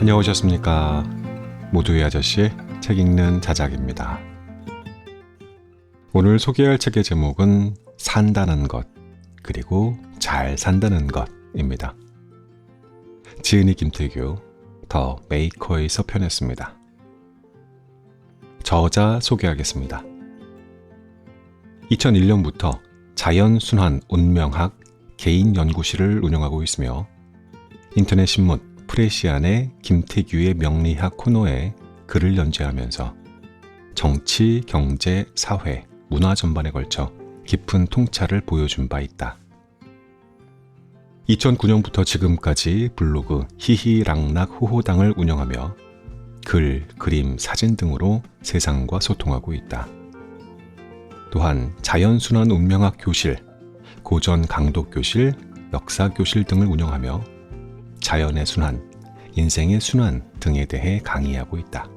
안녕하셨습니까? 모두의 아저씨의 책 읽는 자작입니다. 오늘 소개할 책의 제목은 산다는 것, 그리고 잘 산다는 것입니다. 지은이 김태규, 더 메이커에서 펴냈습니다. 저자 소개하겠습니다. 2001년부터 자연순환 운명학 개인 연구실을 운영하고 있으며 인터넷 신문 프레시안의 김태규의 명리학 코너에 글을 연재하면서 정치, 경제, 사회, 문화 전반에 걸쳐 깊은 통찰을 보여준 바 있다. 2009년부터 지금까지 블로그 히히랑락 호호당을 운영하며 글, 그림, 사진 등으로 세상과 소통하고 있다. 또한 자연순환 운명학 교실, 고전 강독 교실, 역사 교실 등을 운영하며 자연의 순환, 인생의 순환 등에 대해 강의하고 있다.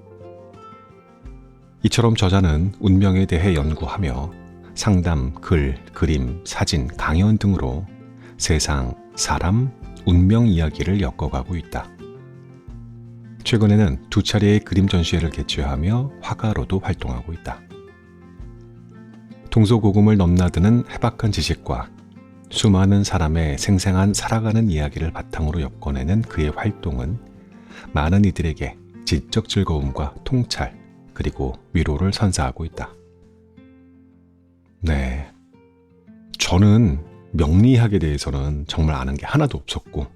이처럼 저자는 운명에 대해 연구하며 상담, 글, 그림, 사진, 강연 등으로 세상, 사람, 운명 이야기를 엮어가고 있다. 최근에는 2차례의 그림 전시회를 개최하며 화가로도 활동하고 있다. 동서고금을 넘나드는 해박한 지식과 수많은 사람의 생생한 살아가는 이야기를 바탕으로 엮어내는 그의 활동은 많은 이들에게 지적 즐거움과 통찰, 그리고 위로를 선사하고 있다. 네, 저는 명리학에 대해서는 정말 아는 게 하나도 없었고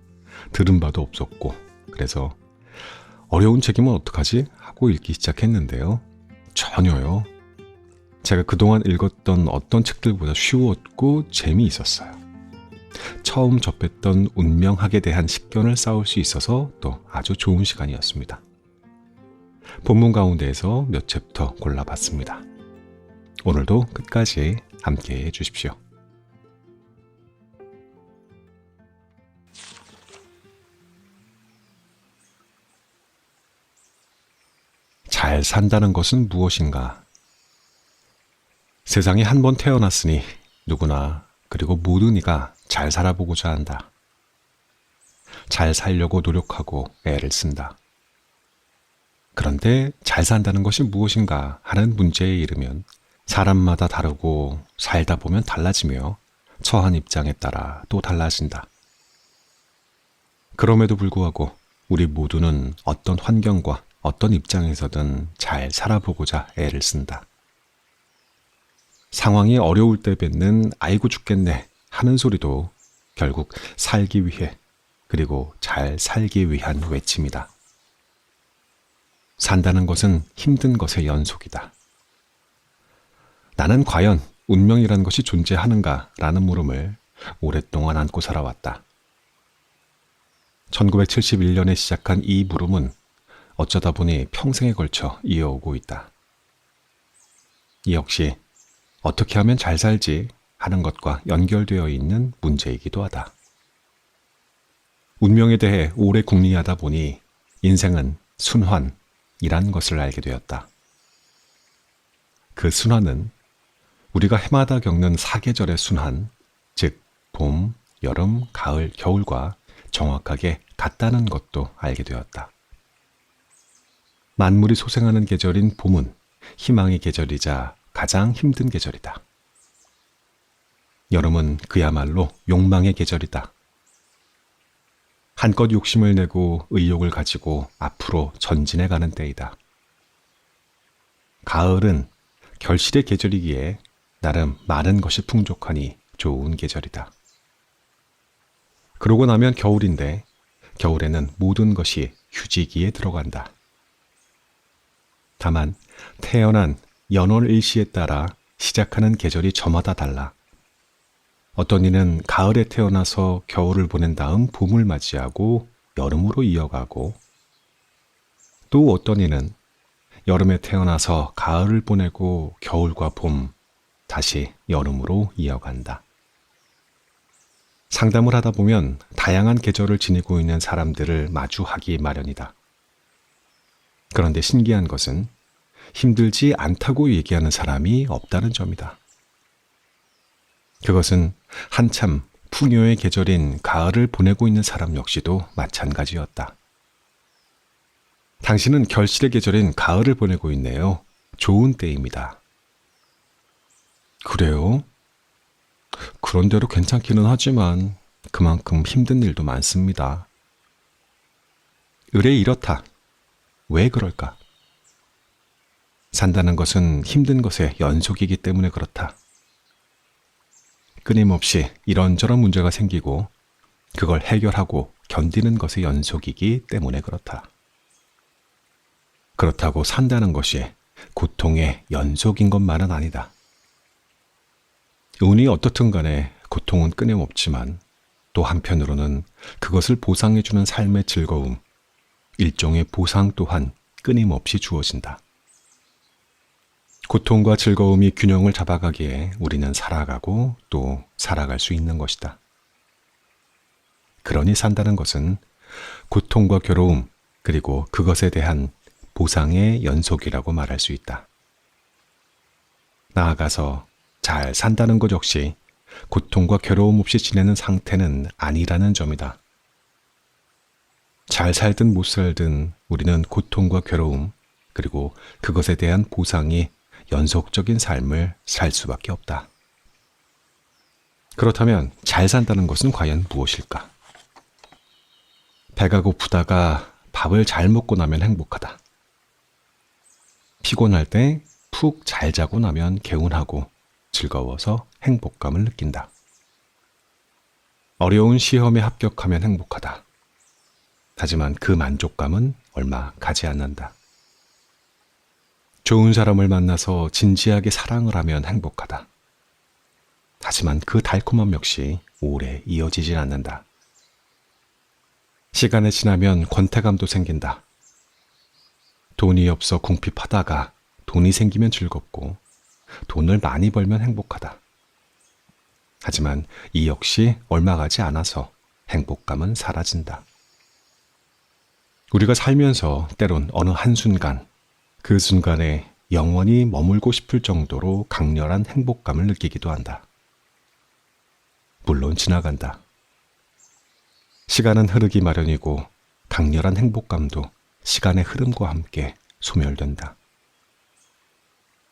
들은 바도 없었고 그래서 어려운 책이면 어떡하지? 하고 읽기 시작했는데요. 전혀요. 제가 그동안 읽었던 어떤 책들보다 쉬웠고 재미있었어요. 처음 접했던 운명학에 대한 식견을 쌓을 수 있어서 또 아주 좋은 시간이었습니다. 본문 가운데에서 몇 챕터 골라봤습니다. 오늘도 끝까지 함께해 주십시오. 잘 산다는 것은 무엇인가? 세상에 한 번 태어났으니 누구나 그리고 모든 이가 잘 살아보고자 한다. 잘 살려고 노력하고 애를 쓴다. 그런데 잘 산다는 것이 무엇인가 하는 문제에 이르면 사람마다 다르고 살다 보면 달라지며 처한 입장에 따라 또 달라진다. 그럼에도 불구하고 우리 모두는 어떤 환경과 어떤 입장에서든 잘 살아보고자 애를 쓴다. 상황이 어려울 때 뱉는 아이고 죽겠네 하는 소리도 결국 살기 위해 그리고 잘 살기 위한 외침이다. 산다는 것은 힘든 것의 연속이다. 나는 과연 운명이라는 것이 존재하는가 라는 물음을 오랫동안 안고 살아왔다. 1971년에 시작한 이 물음은 어쩌다 보니 평생에 걸쳐 이어오고 있다. 이 역시 어떻게 하면 잘 살지 하는 것과 연결되어 있는 문제이기도 하다. 운명에 대해 오래 궁리하다 보니 인생은 순환이란 것을 알게 되었다. 그 순환은 우리가 해마다 겪는 사계절의 순환, 즉 봄, 여름, 가을, 겨울과 정확하게 같다는 것도 알게 되었다. 만물이 소생하는 계절인 봄은 희망의 계절이자 가장 힘든 계절이다. 여름은 그야말로 욕망의 계절이다. 한껏 욕심을 내고 의욕을 가지고 앞으로 전진해 가는 때이다. 가을은 결실의 계절이기에 나름 많은 것이 풍족하니 좋은 계절이다. 그러고 나면 겨울인데 겨울에는 모든 것이 휴지기에 들어간다. 다만 태어난 연월일시에 따라 시작하는 계절이 저마다 달라. 어떤 이는 가을에 태어나서 겨울을 보낸 다음 봄을 맞이하고 여름으로 이어가고 또 어떤 이는 여름에 태어나서 가을을 보내고 겨울과 봄, 다시 여름으로 이어간다. 상담을 하다 보면 다양한 계절을 지니고 있는 사람들을 마주하기 마련이다. 그런데 신기한 것은 힘들지 않다고 얘기하는 사람이 없다는 점이다. 그것은 한참 풍요의 계절인 가을을 보내고 있는 사람 역시도 마찬가지였다. 당신은 결실의 계절인 가을을 보내고 있네요. 좋은 때입니다. 그래요? 그런대로 괜찮기는 하지만 그만큼 힘든 일도 많습니다. 의뢰 이렇다. 왜 그럴까? 산다는 것은 힘든 것의 연속이기 때문에 그렇다. 끊임없이 이런저런 문제가 생기고 그걸 해결하고 견디는 것의 연속이기 때문에 그렇다. 그렇다고 산다는 것이 고통의 연속인 것만은 아니다. 운이 어떻든 간에 고통은 끊임없지만 또 한편으로는 그것을 보상해주는 삶의 즐거움, 일종의 보상 또한 끊임없이 주어진다. 고통과 즐거움이 균형을 잡아가기에 우리는 살아가고 또 살아갈 수 있는 것이다. 그러니 산다는 것은 고통과 괴로움 그리고 그것에 대한 보상의 연속이라고 말할 수 있다. 나아가서 잘 산다는 것 역시 고통과 괴로움 없이 지내는 상태는 아니라는 점이다. 잘 살든 못 살든 우리는 고통과 괴로움 그리고 그것에 대한 보상이 연속적인 삶을 살 수밖에 없다. 그렇다면 잘 산다는 것은 과연 무엇일까? 배가 고프다가 밥을 잘 먹고 나면 행복하다. 피곤할 때 푹 잘 자고 나면 개운하고 즐거워서 행복감을 느낀다. 어려운 시험에 합격하면 행복하다. 하지만 그 만족감은 얼마 가지 않는다. 좋은 사람을 만나서 진지하게 사랑을 하면 행복하다. 하지만 그 달콤함 역시 오래 이어지질 않는다. 시간이 지나면 권태감도 생긴다. 돈이 없어 궁핍하다가 돈이 생기면 즐겁고 돈을 많이 벌면 행복하다. 하지만 이 역시 얼마 가지 않아서 행복감은 사라진다. 우리가 살면서 때론 어느 한순간 그 순간에 영원히 머물고 싶을 정도로 강렬한 행복감을 느끼기도 한다. 물론 지나간다. 시간은 흐르기 마련이고 강렬한 행복감도 시간의 흐름과 함께 소멸된다.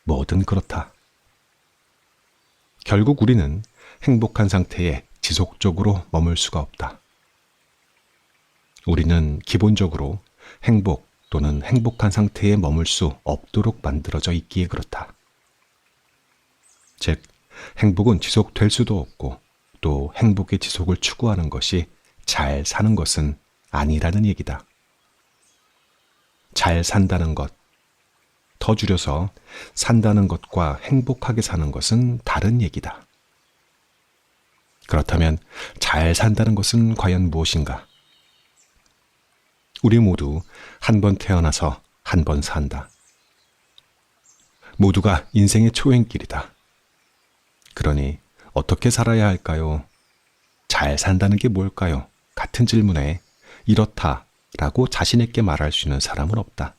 뭐든 그렇다. 결국 우리는 행복한 상태에 지속적으로 머물 수가 없다. 우리는 기본적으로 행복 또는 행복한 상태에 머물 수 없도록 만들어져 있기에 그렇다. 즉, 행복은 지속될 수도 없고 또 행복의 지속을 추구하는 것이 잘 사는 것은 아니라는 얘기다. 잘 산다는 것, 더 줄여서 산다는 것과 행복하게 사는 것은 다른 얘기다. 그렇다면 잘 산다는 것은 과연 무엇인가? 우리 모두 한 번 태어나서 한 번 산다. 모두가 인생의 초행길이다. 그러니 어떻게 살아야 할까요? 잘 산다는 게 뭘까요? 같은 질문에 이렇다라고 자신 있게 말할 수 있는 사람은 없다.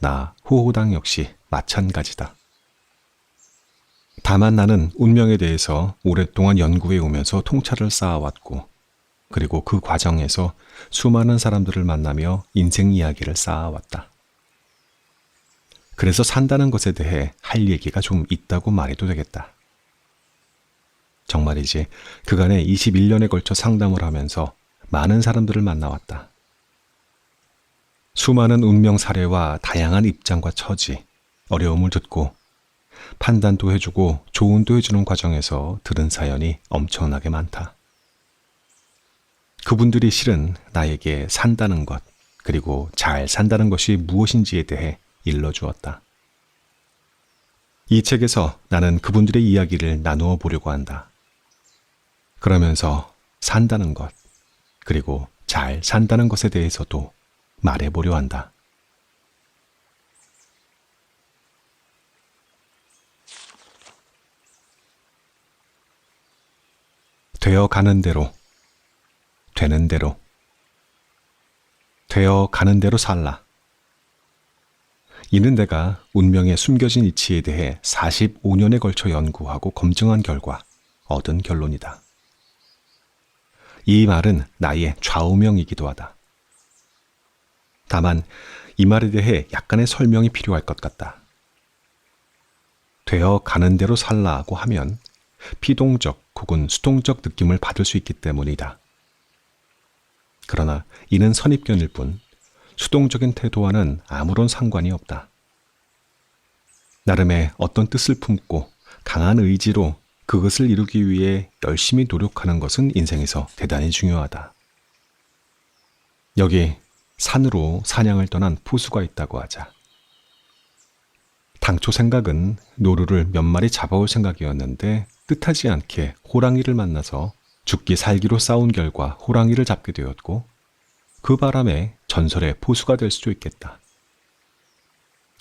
나 호호당 역시 마찬가지다. 다만 나는 운명에 대해서 오랫동안 연구해 오면서 통찰을 쌓아왔고 그리고 그 과정에서 수많은 사람들을 만나며 인생 이야기를 쌓아왔다. 그래서 산다는 것에 대해 할 얘기가 좀 있다고 말해도 되겠다. 정말이지 그간에 21년에 걸쳐 상담을 하면서 많은 사람들을 만나왔다. 수많은 운명 사례와 다양한 입장과 처지, 어려움을 듣고 판단도 해주고 조언도 해주는 과정에서 들은 사연이 엄청나게 많다. 그분들이 실은 나에게 산다는 것, 그리고 잘 산다는 것이 무엇인지에 대해 일러주었다. 이 책에서 나는 그분들의 이야기를 나누어 보려고 한다. 그러면서 산다는 것, 그리고 잘 산다는 것에 대해서도 말해보려 한다. 되어 가는 대로, 되는 대로, 되어 가는 대로 살라. 이는 내가 운명의 숨겨진 이치에 대해 45년에 걸쳐 연구하고 검증한 결과 얻은 결론이다. 이 말은 나의 좌우명이기도 하다. 다만 이 말에 대해 약간의 설명이 필요할 것 같다. 되어 가는 대로 살라고 하면 피동적 혹은 수동적 느낌을 받을 수 있기 때문이다. 그러나 이는 선입견일 뿐 수동적인 태도와는 아무런 상관이 없다. 나름의 어떤 뜻을 품고 강한 의지로 그것을 이루기 위해 열심히 노력하는 것은 인생에서 대단히 중요하다. 여기 산으로 사냥을 떠난 포수가 있다고 하자. 당초 생각은 노루를 몇 마리 잡아올 생각이었는데 뜻하지 않게 호랑이를 만나서 죽기 살기로 싸운 결과 호랑이를 잡게 되었고 그 바람에 전설의 포수가 될 수도 있겠다.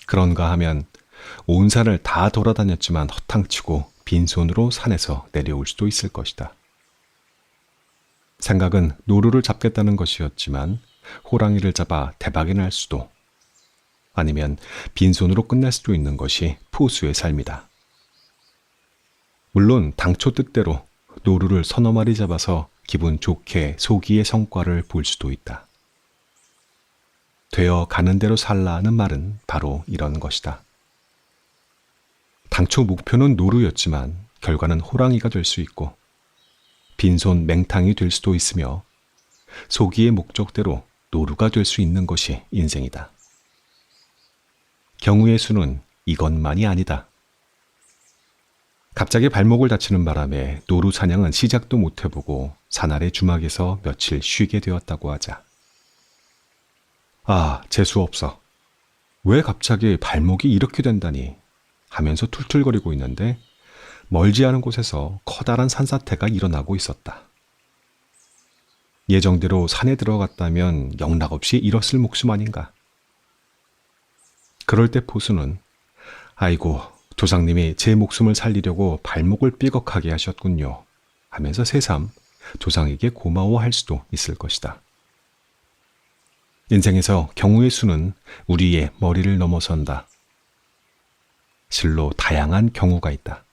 그런가 하면 온 산을 다 돌아다녔지만 허탕치고 빈손으로 산에서 내려올 수도 있을 것이다. 생각은 노루를 잡겠다는 것이었지만 호랑이를 잡아 대박이 날 수도, 아니면 빈손으로 끝날 수도 있는 것이 포수의 삶이다. 물론 당초 뜻대로 노루를 서너 마리 잡아서 기분 좋게 소기의 성과를 볼 수도 있다. 되어 가는 대로 살라는 말은 바로 이런 것이다. 당초 목표는 노루였지만 결과는 호랑이가 될 수 있고 빈손 맹탕이 될 수도 있으며 소기의 목적대로 노루가 될 수 있는 것이 인생이다. 경우의 수는 이것만이 아니다. 갑자기 발목을 다치는 바람에 노루 사냥은 시작도 못 해보고 산 아래 주막에서 며칠 쉬게 되었다고 하자. 아, 재수없어. 왜 갑자기 발목이 이렇게 된다니 하면서 툴툴거리고 있는데 멀지 않은 곳에서 커다란 산사태가 일어나고 있었다. 예정대로 산에 들어갔다면 영락없이 잃었을 목숨 아닌가. 그럴 때 포수는 아이고 조상님이 제 목숨을 살리려고 발목을 삐걱하게 하셨군요 하면서 새삼 조상에게 고마워할 수도 있을 것이다. 인생에서 경우의 수는 우리의 머리를 넘어선다. 실로 다양한 경우가 있다.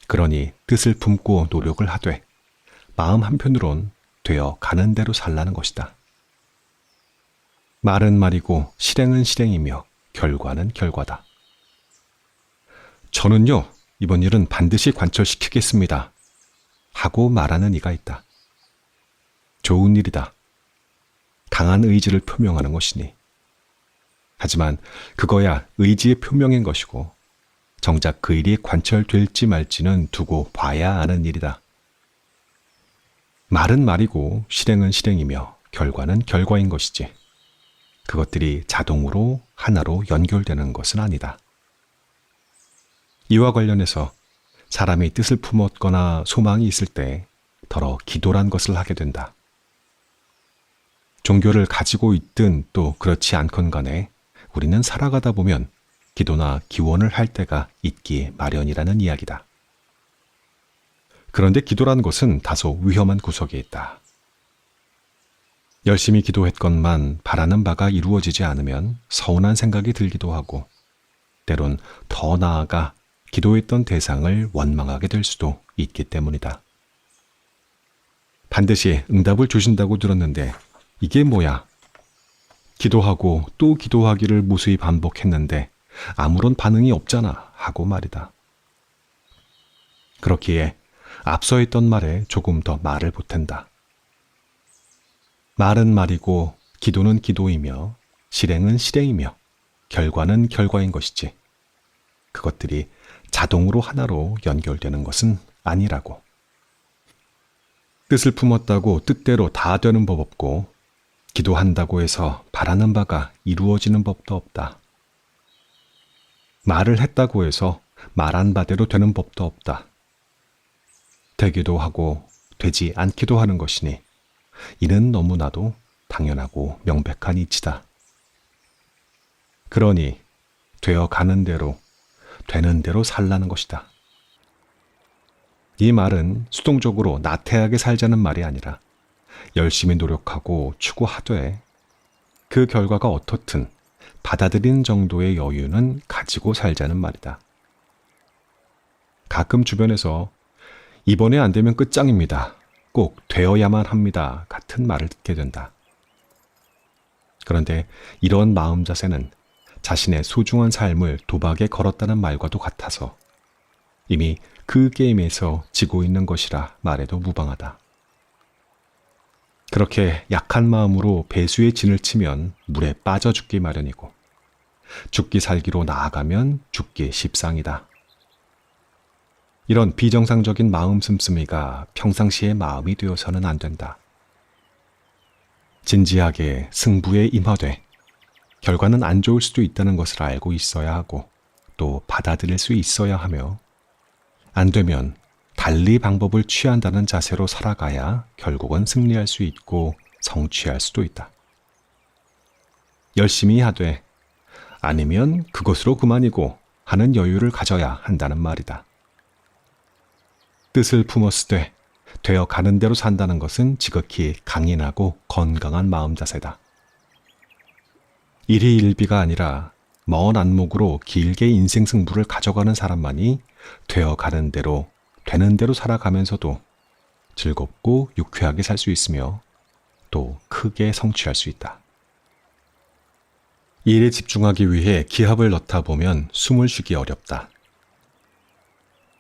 그러니 뜻을 품고 노력을 하되 마음 한편으론 되어 가는 대로 살라는 것이다. 말은 말이고 실행은 실행이며 결과는 결과다. 저는요, 이번 일은 반드시 관철시키겠습니다. 하고 말하는 이가 있다. 좋은 일이다. 강한 의지를 표명하는 것이니. 하지만 그거야 의지의 표명인 것이고 정작 그 일이 관철될지 말지는 두고 봐야 하는 일이다. 말은 말이고 실행은 실행이며 결과는 결과인 것이지. 그것들이 자동으로 하나로 연결되는 것은 아니다. 이와 관련해서 사람이 뜻을 품었거나 소망이 있을 때 더러 기도란 것을 하게 된다. 종교를 가지고 있든 또 그렇지 않건 간에 우리는 살아가다 보면 기도나 기원을 할 때가 있기에 마련이라는 이야기다. 그런데 기도란 것은 다소 위험한 구석이 있다. 열심히 기도했건만 바라는 바가 이루어지지 않으면 서운한 생각이 들기도 하고 때론 더 나아가 기도했던 대상을 원망하게 될 수도 있기 때문이다. 반드시 응답을 주신다고 들었는데 이게 뭐야? 기도하고 또 기도하기를 무수히 반복했는데 아무런 반응이 없잖아 하고 말이다. 그렇기에 앞서 했던 말에 조금 더 말을 보탠다. 말은 말이고 기도는 기도이며 실행은 실행이며 결과는 결과인 것이지. 그것들이 자동으로 하나로 연결되는 것은 아니라고. 뜻을 품었다고 뜻대로 다 되는 법 없고 기도한다고 해서 바라는 바가 이루어지는 법도 없다. 말을 했다고 해서 말한 바대로 되는 법도 없다. 되기도 하고 되지 않기도 하는 것이니 이는 너무나도 당연하고 명백한 이치다. 그러니 되어 가는 대로 되는 대로 살라는 것이다. 이 말은 수동적으로 나태하게 살자는 말이 아니라 열심히 노력하고 추구하되 그 결과가 어떻든 받아들이는 정도의 여유는 가지고 살자는 말이다. 가끔 주변에서 이번에 안 되면 끝장입니다. 꼭 되어야만 합니다. 같은 말을 듣게 된다. 그런데 이런 마음 자세는 자신의 소중한 삶을 도박에 걸었다는 말과도 같아서 이미 그 게임에서 지고 있는 것이라 말해도 무방하다. 그렇게 약한 마음으로 배수의 진을 치면 물에 빠져 죽기 마련이고 죽기 살기로 나아가면 죽기 십상이다. 이런 비정상적인 마음 씀씀이가 평상시의 마음이 되어서는 안 된다. 진지하게 승부에 임하되 결과는 안 좋을 수도 있다는 것을 알고 있어야 하고 또 받아들일 수 있어야 하며 안 되면 달리 방법을 취한다는 자세로 살아가야 결국은 승리할 수 있고 성취할 수도 있다. 열심히 하되 아니면 그것으로 그만이고 하는 여유를 가져야 한다는 말이다. 뜻을 품었으되 되어 가는 대로 산다는 것은 지극히 강인하고 건강한 마음 자세다. 일희일비가 아니라 먼 안목으로 길게 인생 승부를 가져가는 사람만이 되어 가는 대로 되는 대로 살아가면서도 즐겁고 유쾌하게 살 수 있으며 또 크게 성취할 수 있다. 일에 집중하기 위해 기합을 넣다 보면 숨을 쉬기 어렵다.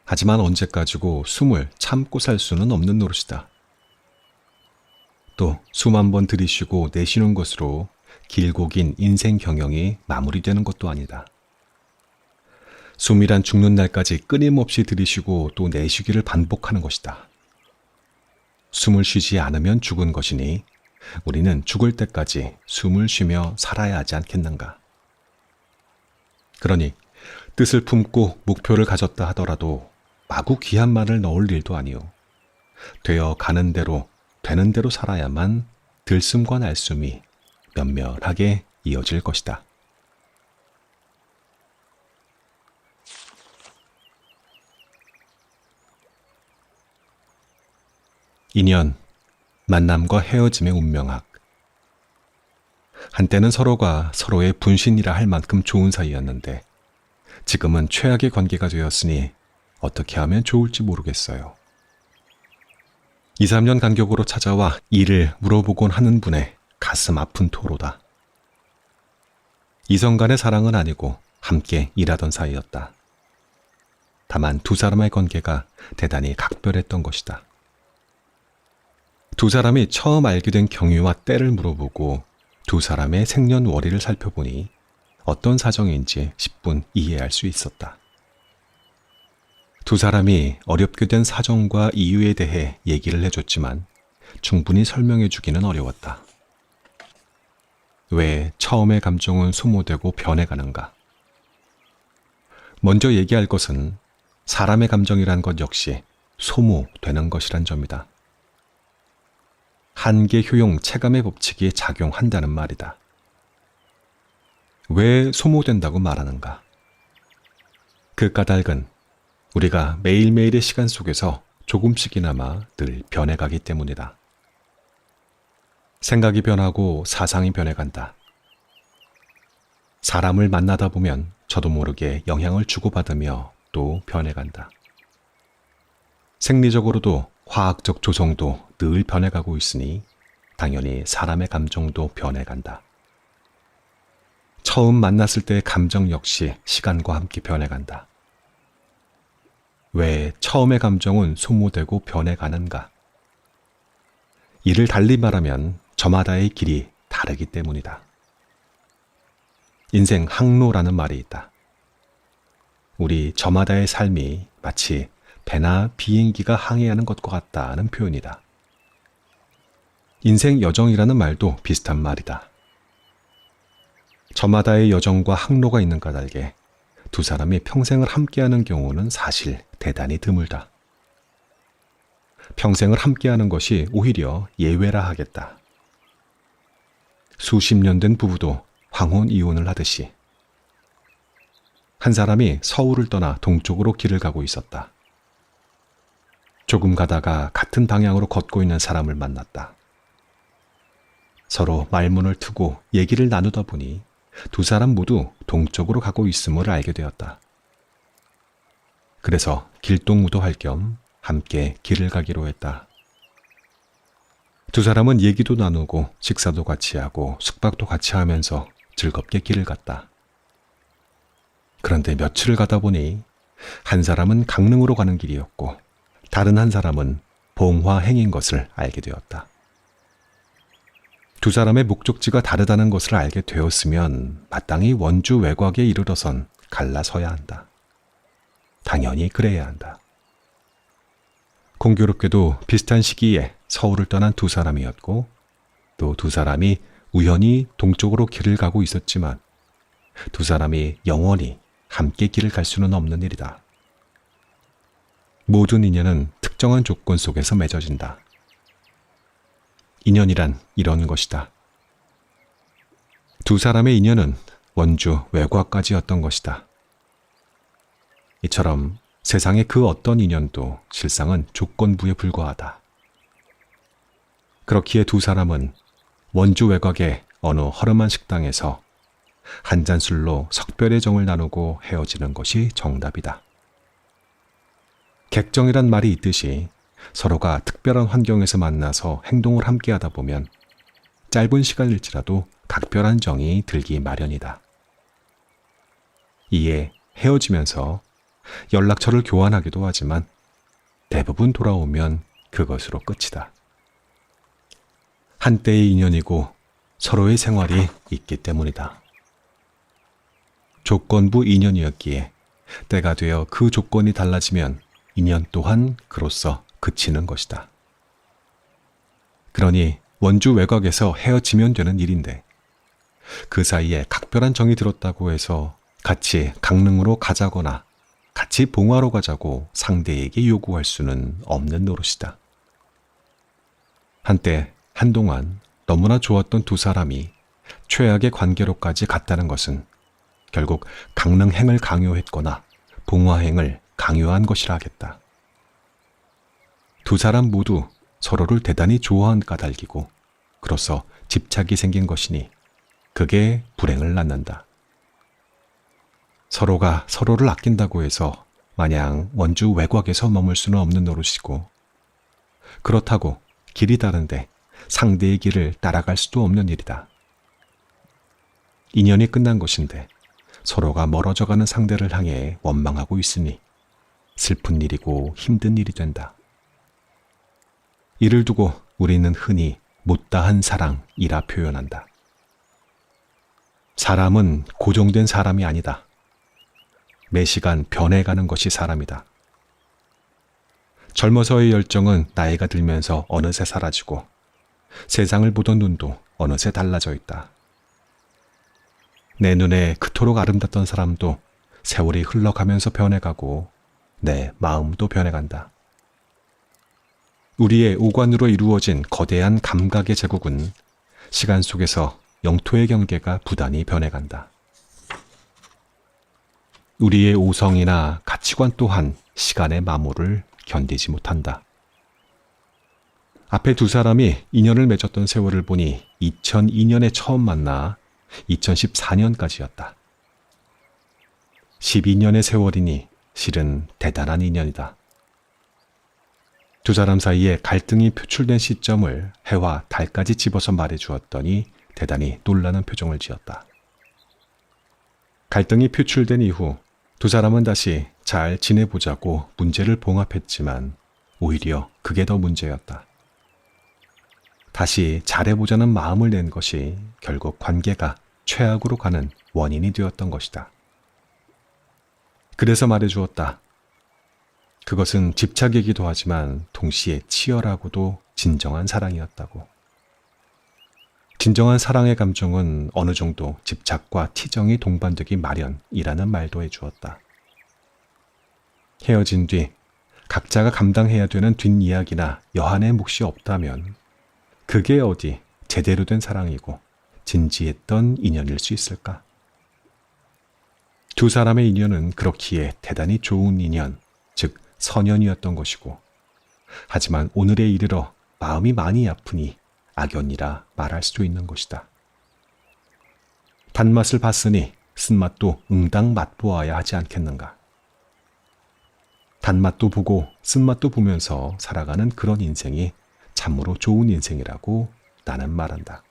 하지만 언제까지고 숨을 참고 살 수는 없는 노릇이다. 또 숨 한 번 들이쉬고 내쉬는 것으로 길고 긴 인생 경영이 마무리되는 것도 아니다. 숨이란 죽는 날까지 끊임없이 들이쉬고 또 내쉬기를 반복하는 것이다. 숨을 쉬지 않으면 죽은 것이니 우리는 죽을 때까지 숨을 쉬며 살아야 하지 않겠는가. 그러니 뜻을 품고 목표를 가졌다 하더라도 마구 귀한 말을 넣을 일도 아니오. 되어 가는 대로 되는 대로 살아야만 들숨과 날숨이 면면하게 이어질 것이다. 인연, 만남과 헤어짐의 운명학. 한때는 서로가 서로의 분신이라 할 만큼 좋은 사이였는데 지금은 최악의 관계가 되었으니 어떻게 하면 좋을지 모르겠어요. 2, 3년 간격으로 찾아와 일을 물어보곤 하는 분의 가슴 아픈 토로다. 이성 간의 사랑은 아니고 함께 일하던 사이였다. 다만 두 사람의 관계가 대단히 각별했던 것이다. 두 사람이 처음 알게 된 경위와 때를 물어보고 두 사람의 생년월일을 살펴보니 어떤 사정인지 10분 이해할 수 있었다. 두 사람이 어렵게 된 사정과 이유에 대해 얘기를 해줬지만 충분히 설명해 주기는 어려웠다. 왜 처음의 감정은 소모되고 변해가는가? 먼저 얘기할 것은 사람의 감정이란 것 역시 소모되는 것이란 점이다. 한계 효용 체감의 법칙이 작용한다는 말이다. 왜 소모된다고 말하는가? 그 까닭은 우리가 매일매일의 시간 속에서 조금씩이나마 늘 변해가기 때문이다. 생각이 변하고 사상이 변해간다. 사람을 만나다 보면 저도 모르게 영향을 주고받으며 또 변해간다. 생리적으로도 화학적 조성도 늘 변해가고 있으니 당연히 사람의 감정도 변해간다. 처음 만났을 때의 감정 역시 시간과 함께 변해간다. 왜 처음의 감정은 소모되고 변해가는가? 이를 달리 말하면 저마다의 길이 다르기 때문이다. 인생 항로라는 말이 있다. 우리 저마다의 삶이 마치 배나 비행기가 항해하는 것과 같다는 표현이다. 인생 여정이라는 말도 비슷한 말이다. 저마다의 여정과 항로가 있는 까닭에 두 사람이 평생을 함께하는 경우는 사실 대단히 드물다. 평생을 함께하는 것이 오히려 예외라 하겠다. 수십 년 된 부부도 황혼 이혼을 하듯이 한 사람이 서울을 떠나 동쪽으로 길을 가고 있었다. 조금 가다가 같은 방향으로 걷고 있는 사람을 만났다. 서로 말문을 트고 얘기를 나누다 보니 두 사람 모두 동쪽으로 가고 있음을 알게 되었다. 그래서 길동무도 할 겸 함께 길을 가기로 했다. 두 사람은 얘기도 나누고 식사도 같이 하고 숙박도 같이 하면서 즐겁게 길을 갔다. 그런데 며칠을 가다 보니 한 사람은 강릉으로 가는 길이었고 다른 한 사람은 봉화행인 것을 알게 되었다. 두 사람의 목적지가 다르다는 것을 알게 되었으면 마땅히 원주 외곽에 이르러선 갈라서야 한다. 당연히 그래야 한다. 공교롭게도 비슷한 시기에 서울을 떠난 두 사람이었고 또 두 사람이 우연히 동쪽으로 길을 가고 있었지만 두 사람이 영원히 함께 길을 갈 수는 없는 일이다. 모든 인연은 특정한 조건 속에서 맺어진다. 인연이란 이런 것이다. 두 사람의 인연은 원주 외곽까지였던 것이다. 이처럼 세상의 그 어떤 인연도 실상은 조건부에 불과하다. 그렇기에 두 사람은 원주 외곽의 어느 허름한 식당에서 한 잔 술로 석별의 정을 나누고 헤어지는 것이 정답이다. 객정이란 말이 있듯이 서로가 특별한 환경에서 만나서 행동을 함께 하다 보면 짧은 시간일지라도 각별한 정이 들기 마련이다. 이에 헤어지면서 연락처를 교환하기도 하지만 대부분 돌아오면 그것으로 끝이다. 한때의 인연이고 서로의 생활이 있기 때문이다. 조건부 인연이었기에 때가 되어 그 조건이 달라지면 인연 또한 그로써 그치는 것이다. 그러니 원주 외곽에서 헤어지면 되는 일인데 그 사이에 각별한 정이 들었다고 해서 같이 강릉으로 가자거나 같이 봉화로 가자고 상대에게 요구할 수는 없는 노릇이다. 한때 한동안 너무나 좋았던 두 사람이 최악의 관계로까지 갔다는 것은 결국 강릉행을 강요했거나 봉화행을 강요한 것이라 하겠다. 두 사람 모두 서로를 대단히 좋아한 까닭이고 그로써 집착이 생긴 것이니 그게 불행을 낳는다. 서로가 서로를 아낀다고 해서 마냥 원주 외곽에서 머물 수는 없는 노릇이고 그렇다고 길이 다른데 상대의 길을 따라갈 수도 없는 일이다. 인연이 끝난 것인데 서로가 멀어져가는 상대를 향해 원망하고 있으니 슬픈 일이고 힘든 일이 된다. 이를 두고 우리는 흔히 못다한 사랑이라 표현한다. 사람은 고정된 사람이 아니다. 매 시간 변해가는 것이 사람이다. 젊어서의 열정은 나이가 들면서 어느새 사라지고 세상을 보던 눈도 어느새 달라져 있다. 내 눈에 그토록 아름답던 사람도 세월이 흘러가면서 변해가고 내 마음도 변해간다. 우리의 오관으로 이루어진 거대한 감각의 제국은 시간 속에서 영토의 경계가 부단히 변해간다. 우리의 오성이나 가치관 또한 시간의 마모를 견디지 못한다. 앞에 두 사람이 인연을 맺었던 세월을 보니 2002년에 처음 만나 2014년까지였다. 12년의 세월이니 실은 대단한 인연이다. 두 사람 사이에 갈등이 표출된 시점을 해와 달까지 집어서 말해주었더니 대단히 놀라는 표정을 지었다. 갈등이 표출된 이후 두 사람은 다시 잘 지내보자고 문제를 봉합했지만 오히려 그게 더 문제였다. 다시 잘해보자는 마음을 낸 것이 결국 관계가 최악으로 가는 원인이 되었던 것이다. 그래서 말해주었다. 그것은 집착이기도 하지만 동시에 치열하고도 진정한 사랑이었다고. 진정한 사랑의 감정은 어느 정도 집착과 티정이 동반되기 마련이라는 말도 해주었다. 헤어진 뒤 각자가 감당해야 되는 뒷이야기나 여한의 몫이 없다면 그게 어디 제대로 된 사랑이고 진지했던 인연일 수 있을까? 두 사람의 인연은 그렇기에 대단히 좋은 인연, 즉 선연이었던 것이고 하지만 오늘에 이르러 마음이 많이 아프니 악연이라 말할 수도 있는 것이다. 단맛을 봤으니 쓴맛도 응당 맛보아야 하지 않겠는가? 단맛도 보고 쓴맛도 보면서 살아가는 그런 인생이 참으로 좋은 인생이라고 나는 말한다.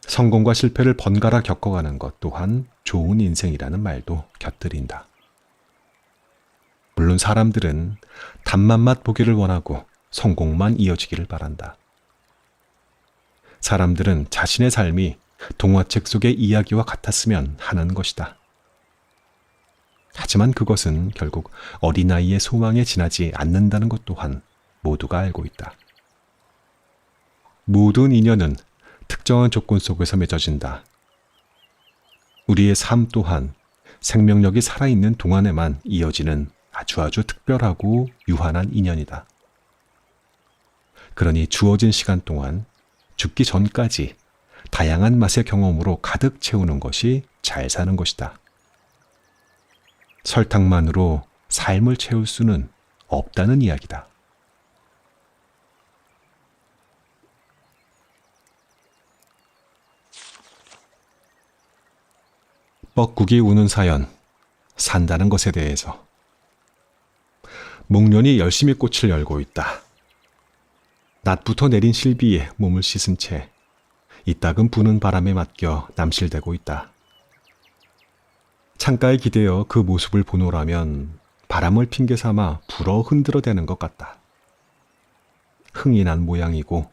성공과 실패를 번갈아 겪어가는 것 또한 좋은 인생이라는 말도 곁들인다. 물론 사람들은 단맛 보기를 원하고 성공만 이어지기를 바란다. 사람들은 자신의 삶이 동화책 속의 이야기와 같았으면 하는 것이다. 하지만 그것은 결국 어린아이의 소망에 지나지 않는다는 것 또한 모두가 알고 있다. 모든 인연은 특정한 조건 속에서 맺어진다. 우리의 삶 또한 생명력이 살아있는 동안에만 이어지는 아주 특별하고 유한한 인연이다. 그러니 주어진 시간 동안 죽기 전까지 다양한 맛의 경험으로 가득 채우는 것이 잘 사는 것이다. 설탕만으로 삶을 채울 수는 없다는 이야기다. 뻐꾸기 우는 사연, 산다는 것에 대해서. 목련이 열심히 꽃을 열고 있다. 낮부터 내린 실비에 몸을 씻은 채 이따금 부는 바람에 맡겨 남실대고 있다. 창가에 기대어 그 모습을 보노라면 바람을 핑계 삼아 불어 흔들어대는 것 같다. 흥이 난 모양이고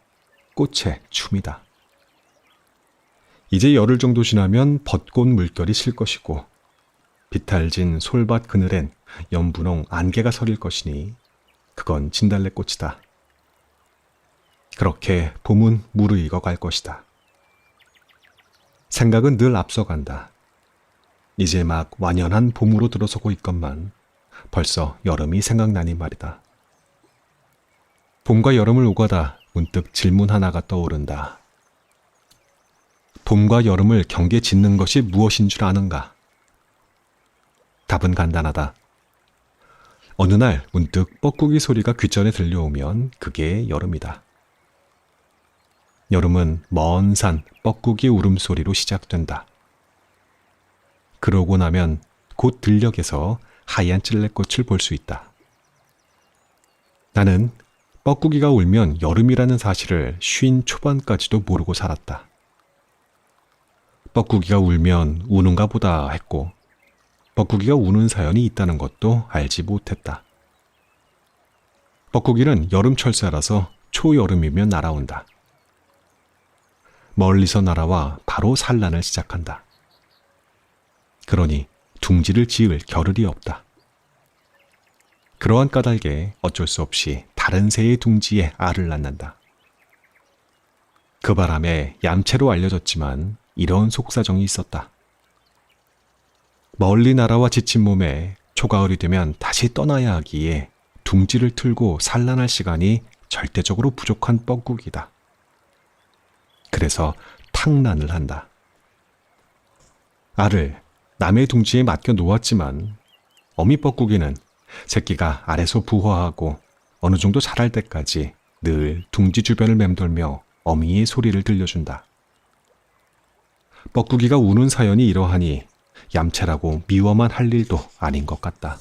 꽃의 춤이다. 이제 열흘 정도 지나면 벚꽃 물결이 실 것이고 비탈진 솔밭 그늘엔 연분홍 안개가 서릴 것이니 그건 진달래꽃이다. 그렇게 봄은 무르익어 갈 것이다. 생각은 늘 앞서간다. 이제 막 완연한 봄으로 들어서고 있건만 벌써 여름이 생각나니 말이다. 봄과 여름을 오가다 문득 질문 하나가 떠오른다. 봄과 여름을 경계 짓는 것이 무엇인 줄 아는가? 답은 간단하다. 어느 날 문득 뻐꾸기 소리가 귓전에 들려오면 그게 여름이다. 여름은 먼 산 뻐꾸기 울음소리로 시작된다. 그러고 나면 곧 들녘에서 하얀 찔레꽃을 볼 수 있다. 나는 뻐꾸기가 울면 여름이라는 사실을 50 초반까지도 모르고 살았다. 뻐꾸기가 울면 우는가 보다 했고 뻐꾸기가 우는 사연이 있다는 것도 알지 못했다. 뻐꾸기는 여름철새라서 초여름이면 날아온다. 멀리서 날아와 바로 산란을 시작한다. 그러니 둥지를 지을 겨를이 없다. 그러한 까닭에 어쩔 수 없이 다른 새의 둥지에 알을 낳는다. 그 바람에 얌체로 알려졌지만 이런 속사정이 있었다. 멀리 날아와 지친 몸에 초가을이 되면 다시 떠나야 하기에 둥지를 틀고 산란할 시간이 절대적으로 부족한 뻐꾸기다. 그래서 탕란을 한다. 알을 남의 둥지에 맡겨 놓았지만 어미 뻐꾸기는 새끼가 알에서 부화하고 어느 정도 자랄 때까지 늘 둥지 주변을 맴돌며 어미의 소리를 들려준다. 뻐꾸기가 우는 사연이 이러하니 얌체라고 미워만 할 일도 아닌 것 같다.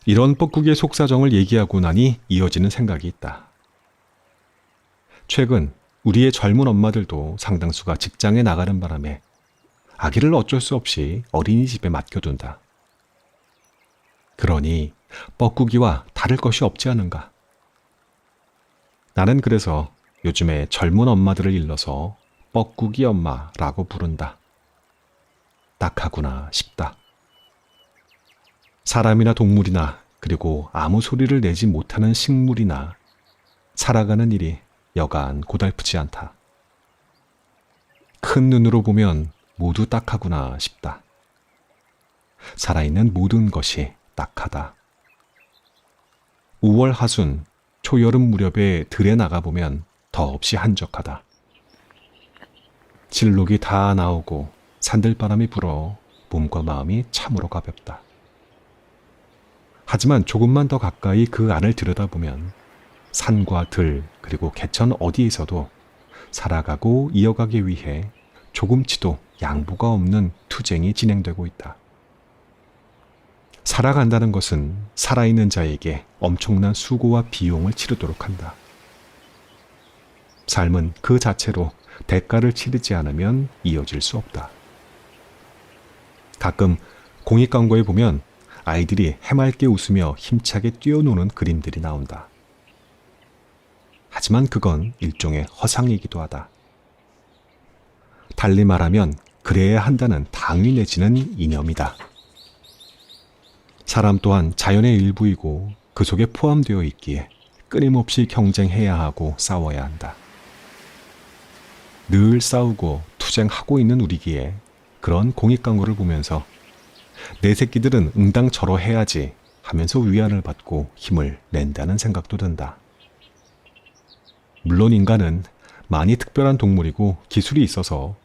이런 뻐꾸기의 속사정을 얘기하고 나니 이어지는 생각이 있다. 최근 우리의 젊은 엄마들도 상당수가 직장에 나가는 바람에 아기를 어쩔 수 없이 어린이집에 맡겨둔다. 그러니 뻐꾸기와 다를 것이 없지 않은가. 나는 그래서 요즘에 젊은 엄마들을 일러서 뻐꾸기 엄마라고 부른다. 딱하구나 싶다. 사람이나 동물이나 그리고 아무 소리를 내지 못하는 식물이나 살아가는 일이 여간 고달프지 않다. 큰 눈으로 보면 모두 딱하구나 싶다. 살아있는 모든 것이 딱하다. 5월 하순, 초여름 무렵에 들에 나가보면 더없이 한적하다. 진록이 다 나오고 산들바람이 불어 몸과 마음이 참으로 가볍다. 하지만 조금만 더 가까이 그 안을 들여다보면 산과 들 그리고 개천 어디에서도 살아가고 이어가기 위해 조금치도 양보가 없는 투쟁이 진행되고 있다. 살아간다는 것은 살아있는 자에게 엄청난 수고와 비용을 치르도록 한다. 삶은 그 자체로 대가를 치르지 않으면 이어질 수 없다. 가끔 공익 광고에 보면 아이들이 해맑게 웃으며 힘차게 뛰어노는 그림들이 나온다. 하지만 그건 일종의 허상이기도 하다. 달리 말하면 그래야 한다는 당위 내지는 이념이다. 사람 또한 자연의 일부이고 그 속에 포함되어 있기에 끊임없이 경쟁해야 하고 싸워야 한다. 늘 싸우고 투쟁하고 있는 우리기에 그런 공익 광고를 보면서 내 새끼들은 응당처러 해야지 하면서 위안을 받고 힘을 낸다는 생각도 든다. 물론 인간은 많이 특별한 동물이고 기술이 있어서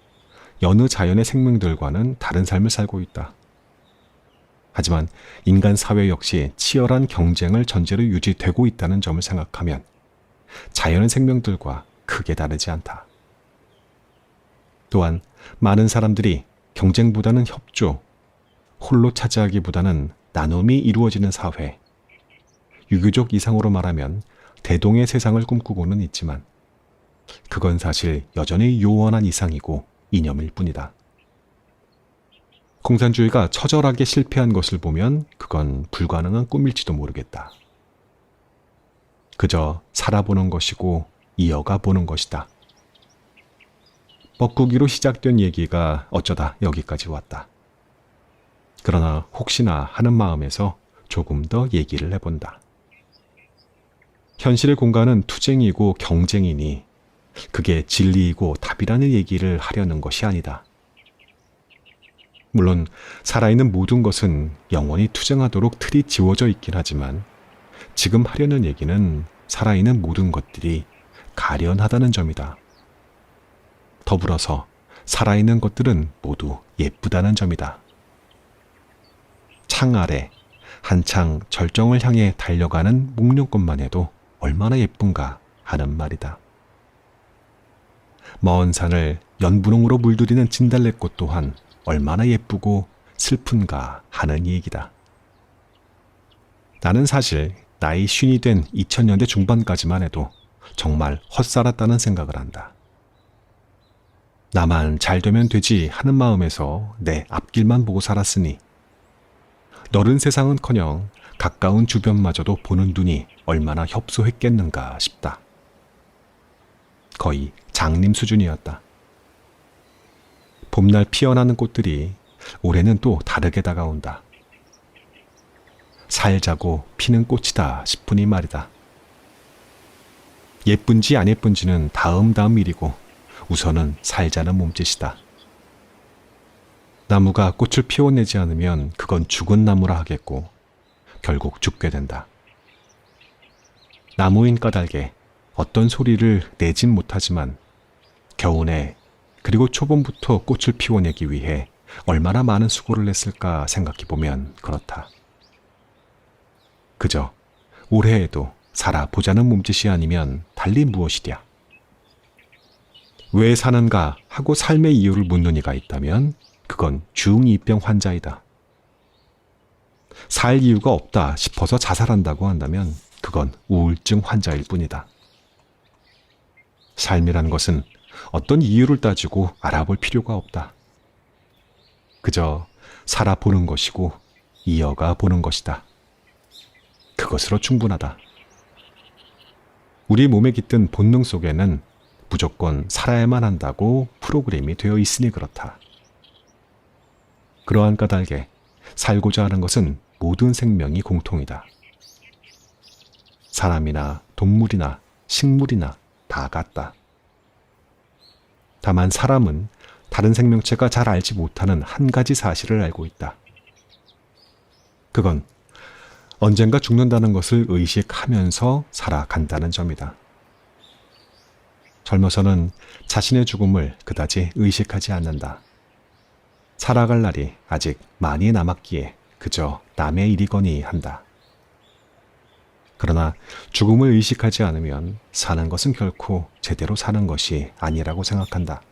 여느 자연의 생명들과는 다른 삶을 살고 있다. 하지만 인간 사회 역시 치열한 경쟁을 전제로 유지되고 있다는 점을 생각하면 자연의 생명들과 크게 다르지 않다. 또한 많은 사람들이 경쟁보다는 협조, 홀로 차지하기보다는 나눔이 이루어지는 사회, 유교적 이상으로 말하면 대동의 세상을 꿈꾸고는 있지만 그건 사실 여전히 요원한 이상이고 이념일 뿐이다. 공산주의가 처절하게 실패한 것을 보면 그건 불가능한 꿈일지도 모르겠다. 그저 살아보는 것이고 이어가 보는 것이다. 뻐꾸기로 시작된 얘기가 어쩌다 여기까지 왔다. 그러나 혹시나 하는 마음에서 조금 더 얘기를 해본다. 현실의 공간은 투쟁이고 경쟁이니 그게 진리이고 답이라는 얘기를 하려는 것이 아니다. 물론 살아있는 모든 것은 영원히 투쟁하도록 틀이 지워져 있긴 하지만 지금 하려는 얘기는 살아있는 모든 것들이 가련하다는 점이다. 더불어서 살아있는 것들은 모두 예쁘다는 점이다. 창 아래 한창 절정을 향해 달려가는 목련꽃만 해도 얼마나 예쁜가 하는 말이다. 먼 산을 연분홍으로 물들이는 진달래꽃 또한 얼마나 예쁘고 슬픈가 하는 얘기다. 나는 사실 나이 50이 된 2000년대 중반까지만 해도 정말 헛살았다는 생각을 한다. 나만 잘 되면 되지 하는 마음에서 내 앞길만 보고 살았으니 넓은 세상은커녕 가까운 주변마저도 보는 눈이 얼마나 협소했겠는가 싶다. 거의 장님 수준이었다. 봄날 피어나는 꽃들이 올해는 또 다르게 다가온다. 살자고 피는 꽃이다 싶으니 말이다. 예쁜지 안 예쁜지는 다음 일이고 우선은 살자는 몸짓이다. 나무가 꽃을 피워내지 않으면 그건 죽은 나무라 하겠고 결국 죽게 된다. 나무인 까닭에 어떤 소리를 내진 못하지만 겨우내 그리고 초봄부터 꽃을 피워내기 위해 얼마나 많은 수고를 했을까 생각해보면 그렇다. 그저 올해에도 살아보자는 몸짓이 아니면 달리 무엇이랴. 왜 사는가 하고 삶의 이유를 묻는 이가 있다면 그건 중2병 환자이다. 살 이유가 없다 싶어서 자살한다고 한다면 그건 우울증 환자일 뿐이다. 삶이란 것은 어떤 이유를 따지고 알아볼 필요가 없다. 그저 살아보는 것이고 이어가 보는 것이다. 그것으로 충분하다. 우리 몸에 깃든 본능 속에는 무조건 살아야만 한다고 프로그램이 되어 있으니 그렇다. 그러한 까닭에 살고자 하는 것은 모든 생명이 공통이다. 사람이나 동물이나 식물이나 다 같다. 다만 사람은 다른 생명체가 잘 알지 못하는 한 가지 사실을 알고 있다. 그건 언젠가 죽는다는 것을 의식하면서 살아간다는 점이다. 젊어서는 자신의 죽음을 그다지 의식하지 않는다. 살아갈 날이 아직 많이 남았기에 그저 남의 일이거니 한다. 그러나 죽음을 의식하지 않으면 사는 것은 결코 제대로 사는 것이 아니라고 생각한다.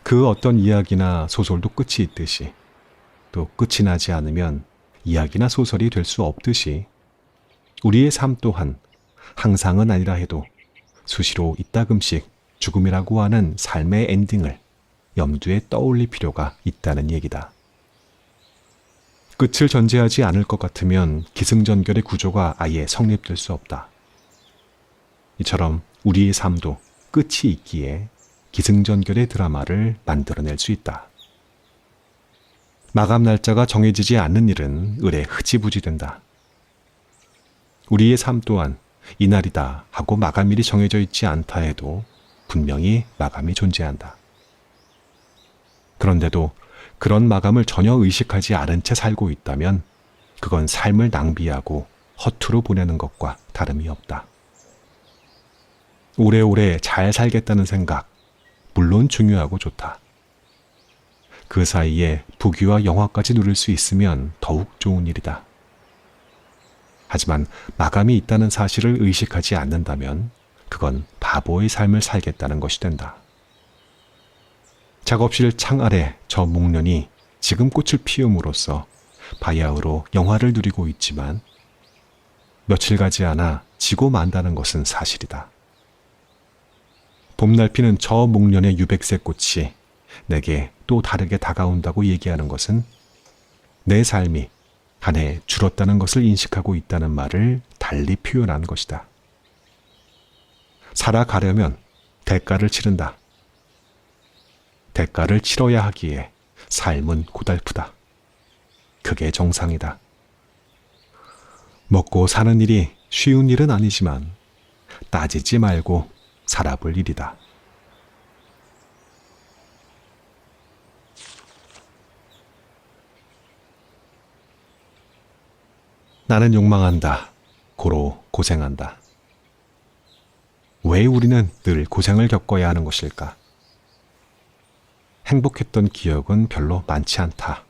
그 어떤 이야기나 소설도 끝이 있듯이 또 끝이 나지 않으면 이야기나 소설이 될 수 없듯이 우리의 삶 또한 항상은 아니라 해도 수시로 이따금씩 죽음이라고 하는 삶의 엔딩을 염두에 떠올릴 필요가 있다는 얘기다. 끝을 전제하지 않을 것 같으면 기승전결의 구조가 아예 성립될 수 없다. 이처럼 우리의 삶도 끝이 있기에 기승전결의 드라마를 만들어낼 수 있다. 마감 날짜가 정해지지 않는 일은 을에 흐지부지 된다. 우리의 삶 또한 이날이다 하고 마감일이 정해져 있지 않다 해도 분명히 마감이 존재한다. 그런데도 그런 마감을 전혀 의식하지 않은 채 살고 있다면 그건 삶을 낭비하고 허투루 보내는 것과 다름이 없다. 오래오래 잘 살겠다는 생각, 물론 중요하고 좋다. 그 사이에 부귀와 영화까지 누릴 수 있으면 더욱 좋은 일이다. 하지만 마감이 있다는 사실을 의식하지 않는다면 그건 바보의 삶을 살겠다는 것이 된다. 작업실 창 아래 저 목련이 지금 꽃을 피움으로써 바야흐로 영화를 누리고 있지만 며칠 가지 않아 지고 만다는 것은 사실이다. 봄날 피는 저 목련의 유백색 꽃이 내게 또 다르게 다가온다고 얘기하는 것은 내 삶이 한 해 줄었다는 것을 인식하고 있다는 말을 달리 표현한 것이다. 살아가려면 대가를 치른다. 대가를 치러야 하기에 삶은 고달프다. 그게 정상이다. 먹고 사는 일이 쉬운 일은 아니지만 따지지 말고 살아볼 일이다. 나는 욕망한다. 고로 고생한다. 왜 우리는 늘 고생을 겪어야 하는 것일까? 행복했던 기억은 별로 많지 않다.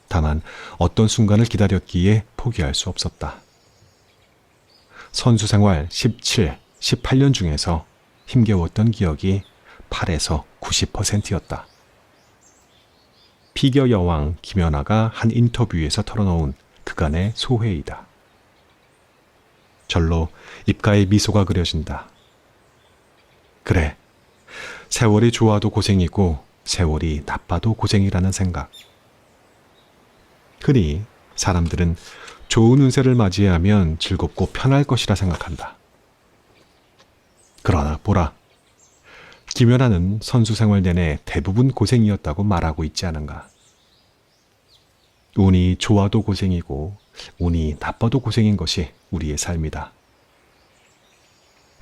다만 어떤 순간을 기다렸기에 포기할 수 없었다. 선수 생활 17, 18년 중에서 힘겨웠던 기억이 8에서 90%였다. 피겨 여왕 김연아가 한 인터뷰에서 털어놓은 그간의 소회이다. 절로 입가에 미소가 그려진다. 그래, 세월이 좋아도 고생이고 세월이 나빠도 고생이라는 생각. 흔히 사람들은 좋은 운세를 맞이하면 즐겁고 편할 것이라 생각한다. 그러나 보라, 김연아는 선수 생활 내내 대부분 고생이었다고 말하고 있지 않은가. 운이 좋아도 고생이고 운이 나빠도 고생인 것이 우리의 삶이다.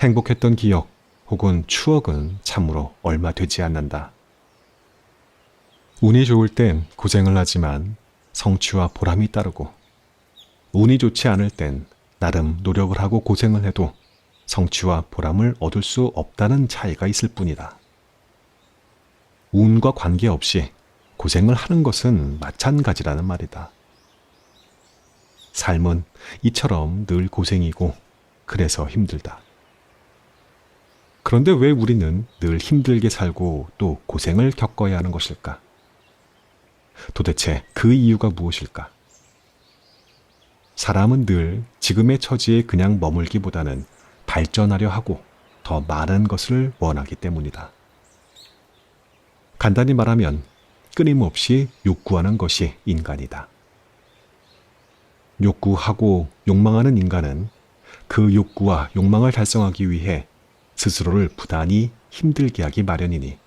행복했던 기억 혹은 추억은 참으로 얼마 되지 않는다. 운이 좋을 땐 고생을 하지만 성취와 보람이 따르고 운이 좋지 않을 땐 나름 노력을 하고 고생을 해도 성취와 보람을 얻을 수 없다는 차이가 있을 뿐이다. 운과 관계없이 고생을 하는 것은 마찬가지라는 말이다. 삶은 이처럼 늘 고생이고 그래서 힘들다. 그런데 왜 우리는 늘 힘들게 살고 또 고생을 겪어야 하는 것일까? 도대체 그 이유가 무엇일까? 사람은 늘 지금의 처지에 그냥 머물기보다는 발전하려 하고 더 많은 것을 원하기 때문이다. 간단히 말하면 끊임없이 욕구하는 것이 인간이다. 욕구하고 욕망하는 인간은 그 욕구와 욕망을 달성하기 위해 스스로를 부단히 힘들게 하기 마련이니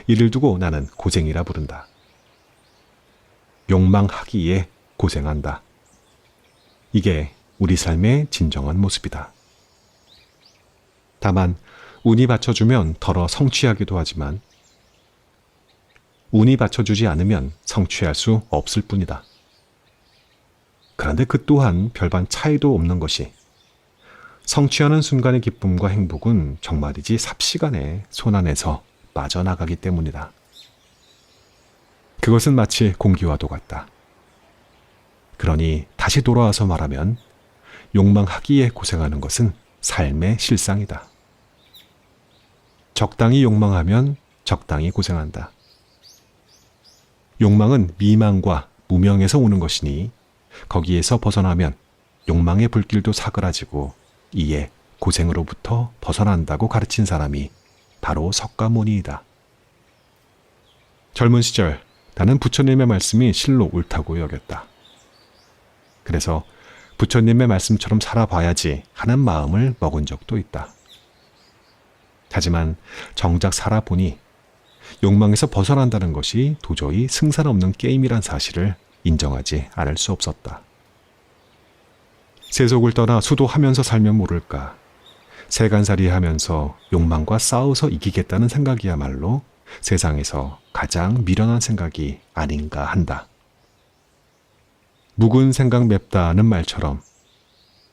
이를 두고 나는 고생이라 부른다. 욕망하기에 고생한다. 이게 우리 삶의 진정한 모습이다. 다만 운이 받쳐주면 덜어 성취하기도 하지만 운이 받쳐주지 않으면 성취할 수 없을 뿐이다. 그런데 그 또한 별반 차이도 없는 것이 성취하는 순간의 기쁨과 행복은 정말이지 삽시간에 손안에서 빠져나가기 때문이다. 그것은 마치 공기와도 같다. 그러니 다시 돌아와서 말하면 욕망하기에 고생하는 것은 삶의 실상이다. 적당히 욕망하면 적당히 고생한다. 욕망은 미망과 무명에서 오는 것이니 거기에서 벗어나면 욕망의 불길도 사그라지고 이에 고생으로부터 벗어난다고 가르친 사람이 바로 석가모니이다. 젊은 시절 나는 부처님의 말씀이 실로 옳다고 여겼다. 그래서 부처님의 말씀처럼 살아봐야지 하는 마음을 먹은 적도 있다. 하지만 정작 살아보니 욕망에서 벗어난다는 것이 도저히 승산 없는 게임이란 사실을 인정하지 않을 수 없었다. 세속을 떠나 수도하면서 살면 모를까. 세간살이 하면서 욕망과 싸워서 이기겠다는 생각이야말로 세상에서 가장 미련한 생각이 아닌가 한다. 묵은 생각 맵다는 말처럼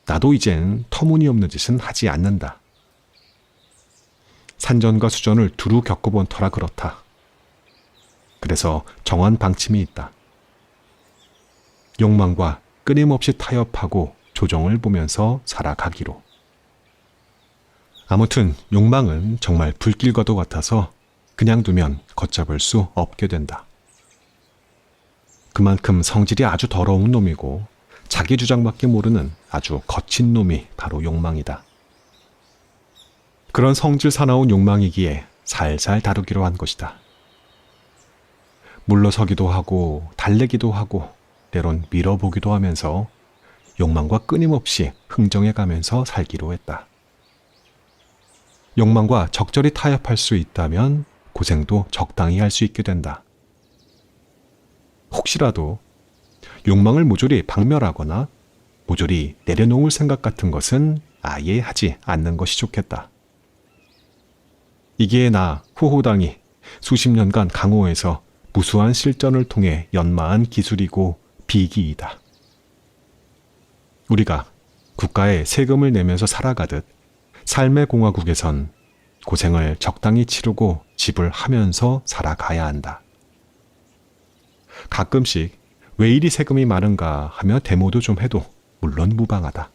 나도 이젠 터무니없는 짓은 하지 않는다. 산전과 수전을 두루 겪어본 터라 그렇다. 그래서 정한 방침이 있다. 욕망과 끊임없이 타협하고 조정을 보면서 살아가기로. 아무튼 욕망은 정말 불길과도 같아서 그냥 두면 걷잡을 수 없게 된다. 그만큼 성질이 아주 더러운 놈이고 자기 주장밖에 모르는 아주 거친 놈이 바로 욕망이다. 그런 성질 사나운 욕망이기에 살살 다루기로 한 것이다. 물러서기도 하고 달래기도 하고 때론 밀어보기도 하면서 욕망과 끊임없이 흥정해가면서 살기로 했다. 욕망과 적절히 타협할 수 있다면 고생도 적당히 할 수 있게 된다. 혹시라도 욕망을 모조리 박멸하거나 모조리 내려놓을 생각 같은 것은 아예 하지 않는 것이 좋겠다. 이게 나 후호당이 수십 년간 강호에서 무수한 실전을 통해 연마한 기술이고 비기이다. 우리가 국가에 세금을 내면서 살아가듯 삶의 공화국에선 고생을 적당히 치르고 지불하면서 살아가야 한다. 가끔씩 왜 이리 세금이 많은가 하며 데모도 좀 해도 물론 무방하다.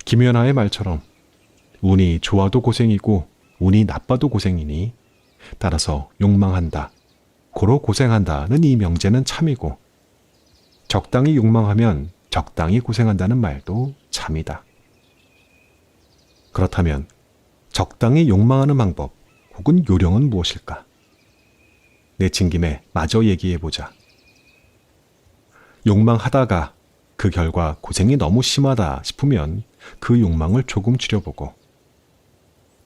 김연아의 말처럼 운이 좋아도 고생이고 운이 나빠도 고생이니 따라서 욕망한다, 고로 고생한다는 이 명제는 참이고 적당히 욕망하면 적당히 고생한다는 말도 참이다. 그렇다면 적당히 욕망하는 방법 혹은 요령은 무엇일까? 내친 김에 마저 얘기해보자. 욕망하다가 그 결과 고생이 너무 심하다 싶으면 그 욕망을 조금 줄여보고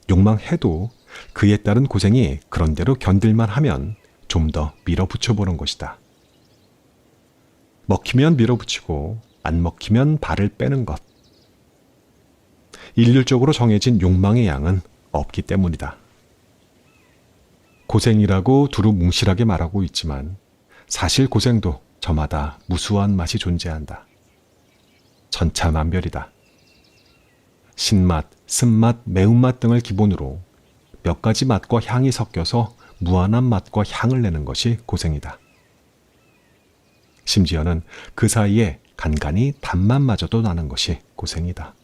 욕망해도 그에 따른 고생이 그런대로 견딜만 하면 좀 더 밀어붙여보는 것이다. 먹히면 밀어붙이고 안 먹히면 발을 빼는 것. 일률적으로 정해진 욕망의 양은 없기 때문이다. 고생이라고 두루 뭉실하게 말하고 있지만 사실 고생도 저마다 무수한 맛이 존재한다. 천차만별이다. 신맛, 쓴맛, 매운맛 등을 기본으로 몇 가지 맛과 향이 섞여서 무한한 맛과 향을 내는 것이 고생이다. 심지어는 그 사이에 간간히 단맛마저도 나는 것이 고생이다.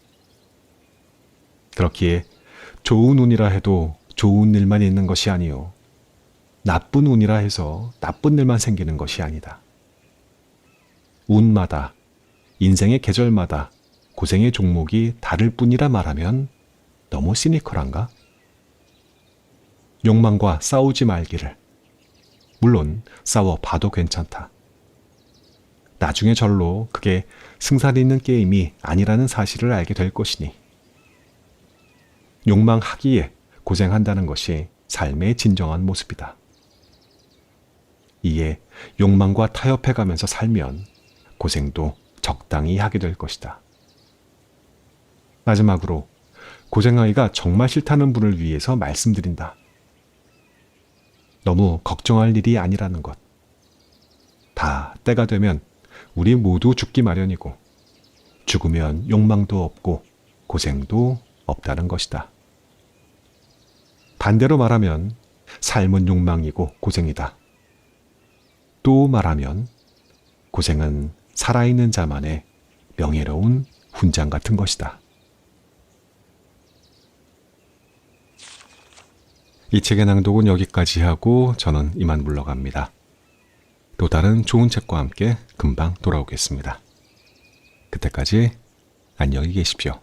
그렇기에 좋은 운이라 해도 좋은 일만 있는 것이 아니요, 나쁜 운이라 해서 나쁜 일만 생기는 것이 아니다. 운마다, 인생의 계절마다 고생의 종목이 다를 뿐이라 말하면 너무 시니컬한가? 욕망과 싸우지 말기를. 물론 싸워봐도 괜찮다. 나중에 절로 그게 승산 있는 게임이 아니라는 사실을 알게 될 것이니. 욕망하기에 고생한다는 것이 삶의 진정한 모습이다. 이에 욕망과 타협해가면서 살면 고생도 적당히 하게 될 것이다. 마지막으로 고생하기가 정말 싫다는 분을 위해서 말씀드린다. 너무 걱정할 일이 아니라는 것. 다 때가 되면 우리 모두 죽기 마련이고 죽으면 욕망도 없고 고생도 없다는 것이다. 반대로 말하면 삶은 욕망이고 고생이다. 또 말하면 고생은 살아있는 자만의 명예로운 훈장 같은 것이다. 이 책의 낭독은 여기까지 하고 저는 이만 물러갑니다. 또 다른 좋은 책과 함께 금방 돌아오겠습니다. 그때까지 안녕히 계십시오.